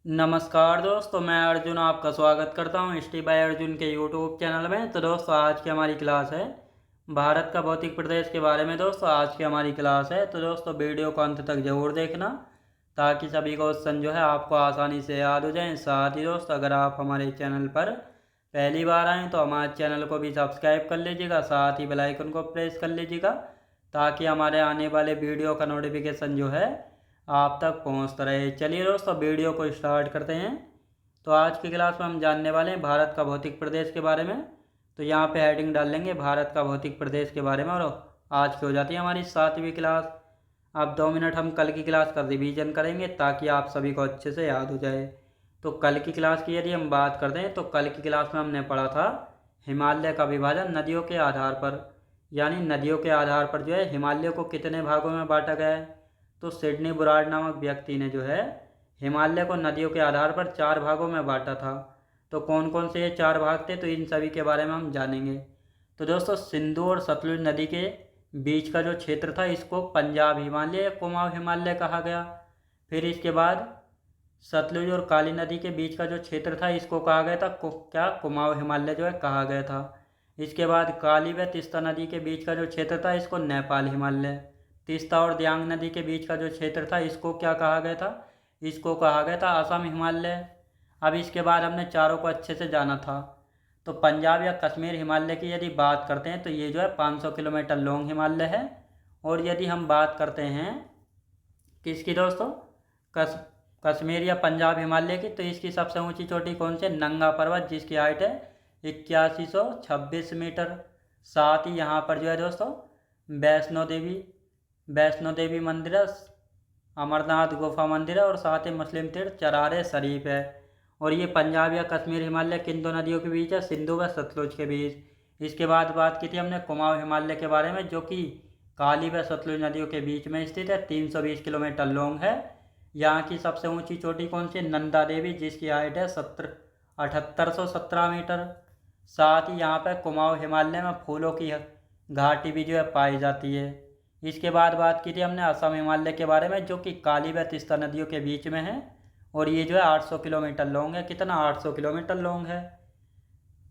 नमस्कार दोस्तों, मैं अर्जुन आपका स्वागत करता हूँ स्टी बाय अर्जुन के यूट्यूब चैनल में। तो दोस्तों, आज की हमारी क्लास है भारत का भौतिक प्रदेश के बारे में। दोस्तों, आज की हमारी क्लास है, तो दोस्तों वीडियो को अंत तक जरूर देखना ताकि सभी क्वेश्चन जो है आपको आसानी से याद हो जाएं। साथ ही दोस्तों, अगर आप हमारे चैनल पर पहली बार आएँ तो हमारे चैनल को भी सब्सक्राइब कर लीजिएगा, साथ ही बेल आइकन को प्रेस कर लीजिएगा ताकि हमारे आने वाले वीडियो का नोटिफिकेशन जो है आप तक पहुंचता रहे। चलिए दोस्तों, वीडियो को स्टार्ट करते हैं। तो आज की क्लास में हम जानने वाले हैं भारत का भौतिक प्रदेश के बारे में। तो यहाँ पे हेडिंग डाल लेंगे भारत का भौतिक प्रदेश के बारे में, और आज की हो जाती है हमारी 7वीं क्लास। अब 2 मिनट हम कल की क्लास का रिवीजन करेंगे ताकि आप सभी को अच्छे से याद हो जाए। तो कल की क्लास की यदि हम बात करते हैं तो कल की क्लास में हमने पढ़ा था हिमालय का विभाजन नदियों के आधार पर, यानी नदियों के आधार पर जो है हिमालय को कितने भागों में बांटा गया है। तो सिडनी बुराड नामक व्यक्ति ने जो है हिमालय को नदियों के आधार पर 4 भागों में बांटा था। तो कौन कौन से ये 4 भाग थे, तो इन सभी के बारे में हम जानेंगे। तो दोस्तों, सिंधु और सतलुज नदी के बीच का जो क्षेत्र था इसको पंजाब हिमालय या कुमाऊं हिमालय कहा गया। फिर इसके बाद सतलुज और काली नदी के बीच का जो क्षेत्र था इसको कहा गया था क्या कुमाऊं हिमालय जो है कहा गया था। इसके बाद काली व तीस्ता नदी के बीच का जो क्षेत्र था इसको नेपाल हिमालय। तीस्ता और दियांग नदी के बीच का जो क्षेत्र था इसको क्या कहा गया था, इसको कहा गया था असम हिमालय। अब इसके बाद हमने चारों को अच्छे से जाना था। तो पंजाब या कश्मीर हिमालय की यदि बात करते हैं तो ये जो है 500 किलोमीटर लॉन्ग हिमालय है। और यदि हम बात करते हैं किसकी दोस्तों, कस कश्मीर या पंजाब हिमालय की, तो इसकी सबसे ऊंची चोटी कौन सी, नंगा पर्वत, जिसकी हाइट है 8126 मीटर। साथ ही यहाँ पर जो है दोस्तों वैष्णो देवी मंदिर है, अमरनाथ गुफा मंदिर है, और साथ ही मुस्लिम तीर्थ चरार शरीफ है। और ये पंजाब या कश्मीर हिमालय किन दो नदियों के बीच है, सिंधु व सतलुज के बीच। इसके बाद बात की थी हमने कुमाऊं हिमालय के बारे में, जो कि काली व सतलुज नदियों के बीच में स्थित है, 320 किलोमीटर लॉन्ग है। यहाँ की सबसे ऊंची चोटी कौन सी, नंदा देवी, जिसकी हाइट है 7817 मीटर। साथ ही यहाँ पर कुमाऊं हिमालय में फूलों की घाटी भी जो है पाई जाती है। इसके बाद बात की थी हमने असम हिमालय के बारे में, जो कि काली व तीस्ता नदियों के बीच में है, और ये जो है 800 किलोमीटर लॉन्ग है। कितना, 800 किलोमीटर लॉन्ग है।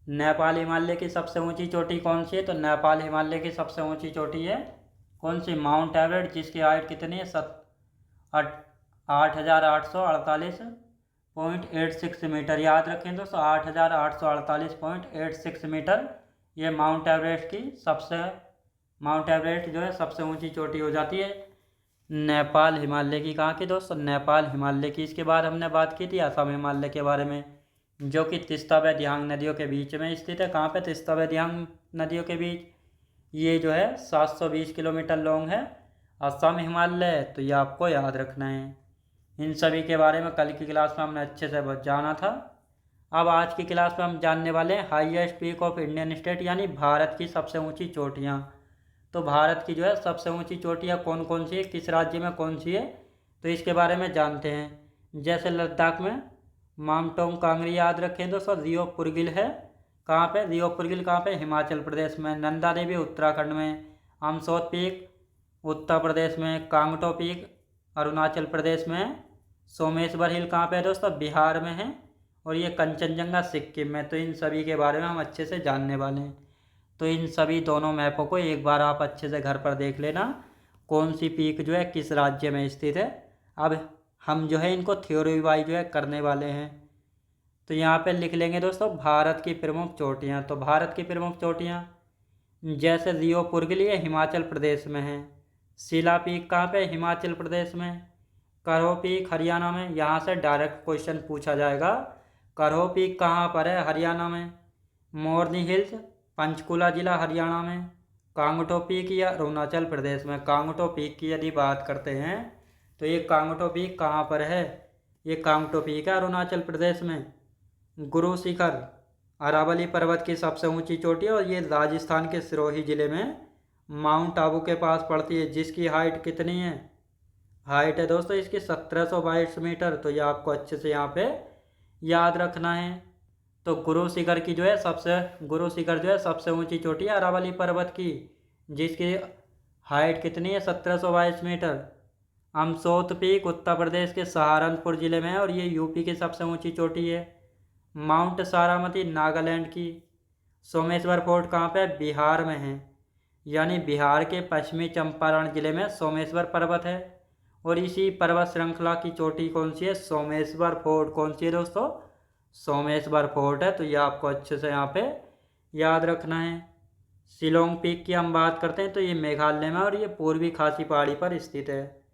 नेपाल हिमालय की सबसे ऊंची चोटी कौन सी है, तो नेपाल हिमालय की सबसे ऊंची चोटी है कौन सी, माउंट एवरेस्ट, जिसकी हाइट कितनी है 8848.86 मीटर। याद रखें दोस्तों, 8848.86 मीटर ये माउंट एवरेस्ट जो है सबसे ऊंची चोटी हो जाती है नेपाल हिमालय की। कहाँ की दोस्तों, नेपाल हिमालय की। इसके बाद हमने बात की थी असम हिमालय के बारे में, जो कि तीस्ता व दियांग नदियों के बीच में स्थित है। कहाँ पे, तीस्ता व दियांग नदियों के बीच। ये जो है 720 किलोमीटर लॉन्ग है असम हिमालय, तो ये आपको याद रखना है। इन सभी के बारे में कल की क्लास में हमने अच्छे से जाना था। अब आज की क्लास में हम जानने वाले हैं highest peak of Indian state, यानी भारत की सबसे ऊंची चोटियाँ। तो भारत की जो है सबसे ऊंची चोटियाँ कौन कौन सी है, किस राज्य में कौन सी है, तो इसके बारे में जानते हैं। जैसे लद्दाख में माउंटोंग कांगरी, याद रखें दोस्तों। रियो पुरगिल है, कहाँ पे, रियो पुरगिल कहाँ पे, हिमाचल प्रदेश में। नंदा देवी उत्तराखंड में। अमसोत पीक उत्तर प्रदेश में। कांगटो पीक अरुणाचल प्रदेश में। सोमेश्वर हिल कहाँ पे है दोस्तों, बिहार में है। और ये कंचनजंगा सिक्किम में। तो इन सभी के बारे में हम अच्छे से जानने वाले हैं। तो इन सभी दोनों मैपों को एक बार आप अच्छे से घर पर देख लेना, कौन सी पीक जो है किस राज्य में स्थित है। अब हम जो है इनको थ्योरी वाइज जो है करने वाले हैं। तो यहाँ पे लिख लेंगे दोस्तों भारत की प्रमुख चोटियाँ। तो भारत की प्रमुख चोटियाँ जैसे रियो पुरगिल ये हिमाचल प्रदेश में है। शिला पीक कहाँ पे, हिमाचल प्रदेश में। करहो पीक हरियाणा में। यहाँ से डायरेक्ट क्वेश्चन पूछा जाएगा, करहो पीक कहाँ पर है, हरियाणा में। मोरनी हिल्स पंचकुला जिला हरियाणा में। कांगटो पीक या अरुणाचल प्रदेश में। कांगटो पीक की यदि बात करते हैं तो ये कांगटो पीक कहाँ पर है, ये कांगटो पीक है अरुणाचल प्रदेश में। गुरु शिखर अरावली पर्वत की सबसे ऊंची चोटी है, और ये राजस्थान के सिरोही जिले में माउंट आबू के पास पड़ती है, जिसकी हाइट कितनी है, हाइट है दोस्तों इसकी 1722 मीटर। तो ये आपको अच्छे से यहाँ पे याद रखना है। तो गुरु शिखर जो है सबसे ऊंची चोटी है अरावली पर्वत की, जिसकी हाइट कितनी है 1722 मीटर। अमसोत पीक उत्तर प्रदेश के सहारनपुर ज़िले में है और ये यूपी की सबसे ऊंची चोटी है। माउंट सारामती नागालैंड की। सोमेश्वर फोर्ट कहाँ पे है? बिहार में है, यानी बिहार के पश्चिमी चंपारण जिले में सोमेश्वर पर्वत है। और इसी पर्वत श्रृंखला की चोटी कौन सी है? सोमेश्वर फोर्ट। कौन सी है दोस्तों? सोमेश्वर फोर्ट है। तो ये आपको अच्छे से यहाँ पे याद रखना है। शिलोंग पीक की हम बात करते हैं तो ये मेघालय में और ये पूर्वी खासी पहाड़ी पर स्थित है।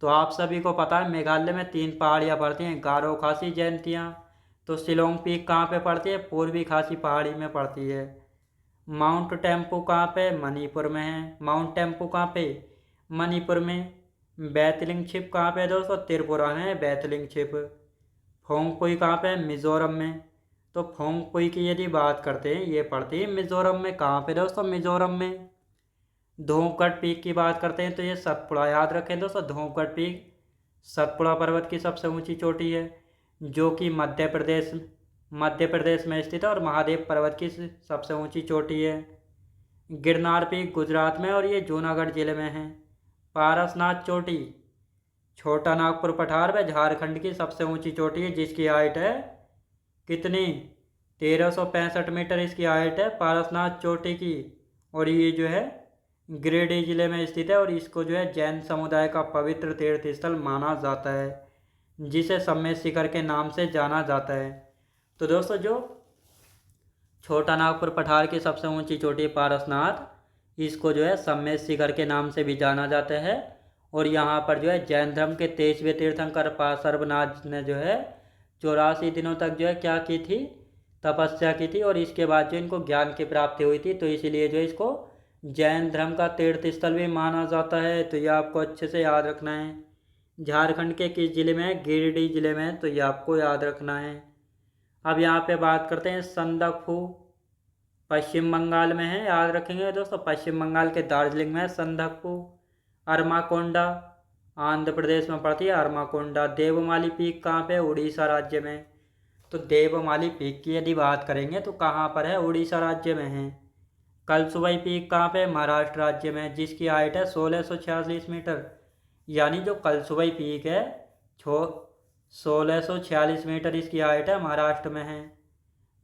तो आप सभी को पता है मेघालय में 3 पहाड़ियाँ पड़ती हैं, गारो, खासी, जयंतियाँ। तो शिलोंग पीक कहाँ पे पड़ती है? पूर्वी खासी पहाड़ी में पड़ती है। माउंट टेम्पू कहाँ पे? मणिपुर में है। माउंट टेम्पू कहाँ पे? मणिपुर में। बैतलिंग छिप कहाँ पे है दोस्तों? त्रिपुरा में है बैतलिंग छिप। फोंगपुई कहाँ पे है? मिजोरम में। तो फोंगपुई की यदि बात करते हैं ये पड़ती है मिजोरम में। कहाँ पे दोस्तों? मिजोरम में। धूपगढ़ पीक की बात करते हैं तो ये सतपुड़ा, याद रखें दोस्तों, धूपगढ़ पीक सतपुड़ा पर्वत की सबसे ऊंची चोटी है जो कि मध्य प्रदेश में स्थित है और महादेव पर्वत की सबसे ऊंची चोटी है। गिरनार पीक गुजरात में और ये जूनागढ़ जिले में है। पारसनाथ चोटी छोटा नागपुर पठार में झारखंड की सबसे ऊंची चोटी है जिसकी हाइट है कितनी? 1365 मीटर इसकी हाइट है पारसनाथ चोटी की। और ये जो है गिरिडीह जिले में स्थित है और इसको जो है जैन समुदाय का पवित्र तीर्थ स्थल माना जाता है जिसे सम्मेद शिखर के नाम से जाना जाता है। तो दोस्तों जो छोटा नागपुर पठार की सबसे ऊंची चोटी पारसनाथ, इसको जो है सम्मेद शिखर के नाम से भी जाना जाता है। और यहाँ पर जो है जैन धर्म के 23वें तीर्थंकर सर्वनाथ ने जो है 84 दिनों तक जो है क्या की थी? तपस्या की थी और इसके बाद जो इनको ज्ञान की प्राप्ति हुई थी। तो इसीलिए जो इसको जैन धर्म का तीर्थ स्थल भी माना जाता है। तो ये आपको अच्छे से याद रखना है। झारखंड के किस जिले में है? गिरिडीह जिले में है। तो ये आपको याद रखना है। अब यहाँ पे बात करते हैं संदकफू, पश्चिम बंगाल में है, याद रखेंगे दोस्तों, पश्चिम बंगाल के दार्जिलिंग में है संदकफू। अरमाकोंडा आंध्र प्रदेश में पड़ती है अरमाकोंडा। देवमाली पीक कहाँ पे? उड़ीसा राज्य में। तो देवमाली पीक की यदि बात करेंगे तो कहाँ पर है? उड़ीसा राज्य में है। कलसुबाई पीक कहाँ पे? महाराष्ट्र राज्य में, जिसकी हाइट है 1646 मीटर। यानी जो कलसुबाई पीक है 1646 मीटर इसकी हाइट है, महाराष्ट्र में है।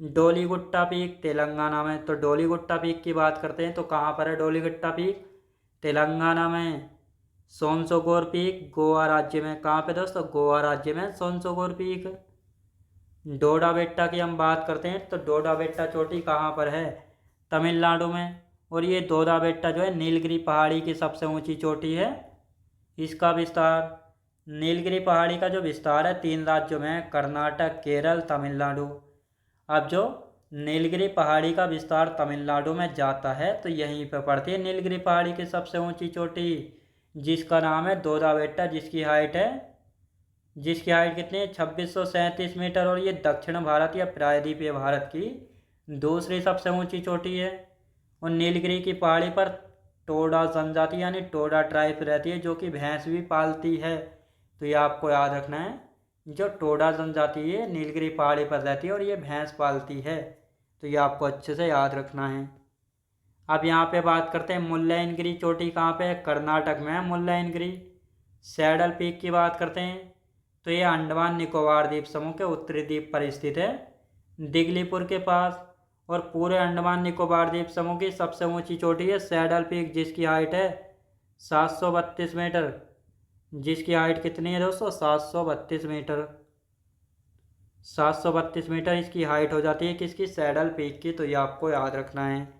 डोलीगुट्टा पीक तेलंगाना में। तो डोलीगुट्टा पीक की बात करते हैं तो कहाँ पर है डोलीगुट्टा पीक? तेलंगाना में। सोनसोगोर पीक गोवा राज्य में। कहाँ पे दोस्तों? गोवा राज्य में सोनसोगोर पीक। डोडा बेट्टा की हम बात करते हैं तो डोडा बेट्टा चोटी कहाँ पर है? तमिलनाडु में। और ये डोडा बेट्टा जो है नीलगिरी पहाड़ी की सबसे ऊंची चोटी है। इसका विस्तार, नीलगिरी पहाड़ी का जो विस्तार है 3 राज्यों में है, कर्नाटक, केरल, तमिलनाडु। अब जो नीलगिरी पहाड़ी का विस्तार तमिलनाडु में जाता है तो यहीं पर पड़ती है नीलगिरी पहाड़ी की सबसे ऊंची चोटी जिसका नाम है डोडा बेट्टा, जिसकी हाइट कितनी है? 2637 मीटर। और ये दक्षिण भारत या प्रायद्वीपीय भारत की दूसरी सबसे ऊंची चोटी है। और नीलगिरी की पहाड़ी पर टोडा जनजाति यानी टोडा ट्राइब रहती है जो कि भैंस भी पालती है। तो ये आपको याद रखना है, जो टोडा जनजाति है नीलगिरी पहाड़ी पर रहती है और ये भैंस पालती है। तो ये आपको अच्छे से याद रखना है। अब यहाँ पे बात करते हैं मुल्लयनगिरी चोटी कहाँ पे है? कर्नाटक में है मुल्लयनगिरी। सैडल पीक की बात करते हैं तो ये अंडमान निकोबार द्वीप समूह के उत्तरी द्वीप पर स्थित है, दिगलीपुर के पास। और पूरे अंडमान निकोबार द्वीप समूह की सबसे ऊंची चोटी है सैडल पीक जिसकी हाइट है 732 मीटर। जिसकी हाइट कितनी है दोस्तों? 732 मीटर। 732 मीटर इसकी हाइट हो जाती है किसकी? सैडल पीक की। तो ये आपको याद रखना है।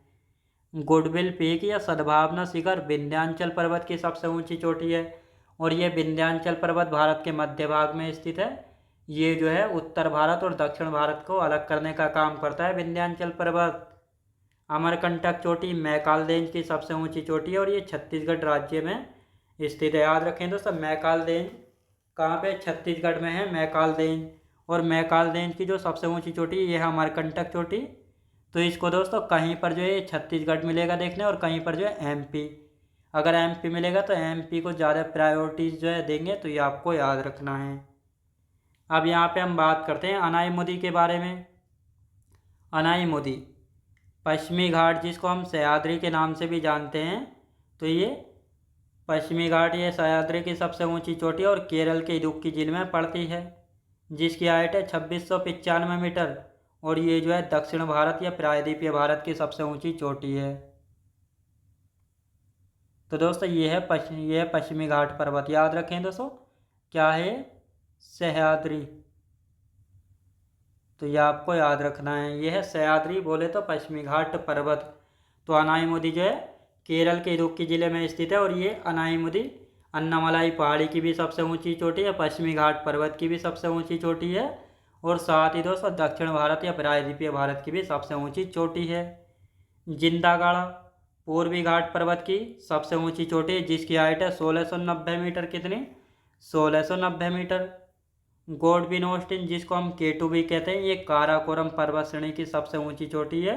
गुडविल पीक या सद्भावना शिखर विंध्याचल पर्वत की सबसे ऊंची चोटी है और ये विंध्याचल पर्वत भारत के मध्य भाग में स्थित है। ये जो है उत्तर भारत और दक्षिण भारत को अलग करने का काम करता है विंध्याचल पर्वत। अमरकंटक चोटी मैकाल रेंज की सबसे ऊंची चोटी है और ये छत्तीसगढ़ राज्य में स्थित है। याद रखें दोस्तों, मैकाल रेंज कहाँ पे? छत्तीसगढ़ में है मैकाल रेंज। और मैकाल रेंज की जो सबसे ऊंची चोटी ये है अमरकंटक चोटी। तो इसको दोस्तों कहीं पर जो है छत्तीसगढ़ मिलेगा देखने और कहीं पर जो है एमपी। अगर एमपी मिलेगा तो एमपी को ज़्यादा प्रायोरिटीज़ जो है देंगे। तो ये आपको याद रखना है। अब यहाँ पे हम बात करते हैं अनाईमुदी के बारे में। अनाईमुदी पश्चिमी घाट जिसको हम सह्याद्री के नाम से भी जानते हैं, तो ये पश्चिमी घाट ये सह्याद्री की सबसे ऊंची चोटी और केरल के इडुक्की जिले में पड़ती है, जिसकी हाइट है 2695 मीटर। और ये जो है दक्षिण भारत या प्रायद्वीपीय भारत की सबसे ऊंची चोटी है। तो दोस्तों ये है पश्चिमी घाट पर्वत, याद रखें दोस्तों क्या है, सह्याद्री। तो ये आपको याद रखना है, ये है सह्याद्री बोले तो पश्चिमी घाट पर्वत। तो अनाईमुदी जो है केरल के इडुक्की जिले में स्थित है, और ये अनाईमुदी अन्नामलाई पहाड़ी की भी सबसे ऊंची चोटी है, पश्चिमी घाट पर्वत की भी सबसे ऊंची चोटी है, और साथ ही दोस्तों दक्षिण भारत या प्रायद्वीपीय भारत की भी सबसे ऊंची चोटी है। जिंदागाड़ा पूर्वी घाट पर्वत की सबसे ऊंची चोटी है, जिसकी हाइट है 1690 मीटर। कितनी? 1690 मीटर। गॉडविन ऑस्टिन, जिसको हम K2 भी कहते हैं, ये काराकोरम पर्वत श्रेणी की सबसे ऊंची चोटी है,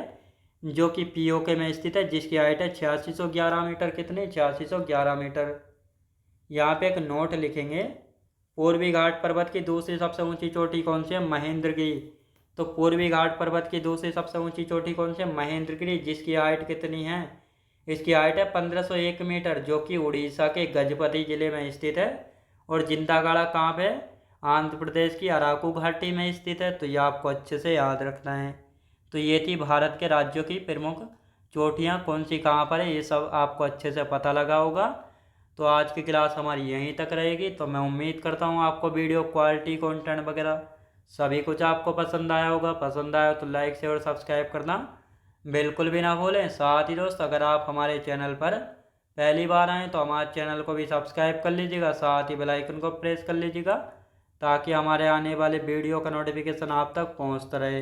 जो कि POK में स्थित है, जिसकी हाइट है 8611 मीटर। कितनी? 8611 मीटर। यहाँ पे एक नोट लिखेंगे, पूर्वी घाट पर्वत की दूसरी सबसे ऊंची चोटी कौन सी है? महेंद्रगिरी। तो पूर्वी घाट पर्वत की दूसरी सबसे ऊंची चोटी कौन सी है? महेंद्रगिरी, जिसकी हाइट कितनी है? इसकी हाइट है 1501 मीटर, जो कि उड़ीसा के गजपति जिले में स्थित है। और जिंदागाड़ा कहाँ पे? आंध्र प्रदेश की अराकू घाटी में स्थित है। तो ये आपको अच्छे से याद रखना है। तो ये थी भारत के राज्यों की प्रमुख चोटियाँ कौन सी कहाँ पर है, ये सब आपको अच्छे से पता लगा होगा। तो आज की क्लास हमारी यहीं तक रहेगी। तो मैं उम्मीद करता हूँ आपको वीडियो क्वालिटी कंटेंट वगैरह सभी कुछ आपको पसंद आया होगा। पसंद आया तो लाइक शेयर और सब्सक्राइब करना बिल्कुल भी ना भूलें। साथ ही दोस्त अगर आप हमारे चैनल पर पहली बार आएँ तो हमारे चैनल को भी सब्सक्राइब कर लीजिएगा, साथ ही बेल आइकन को प्रेस कर लीजिएगा, ताकि हमारे आने वाले वीडियो का नोटिफिकेशन आप तक पहुँचता रहे।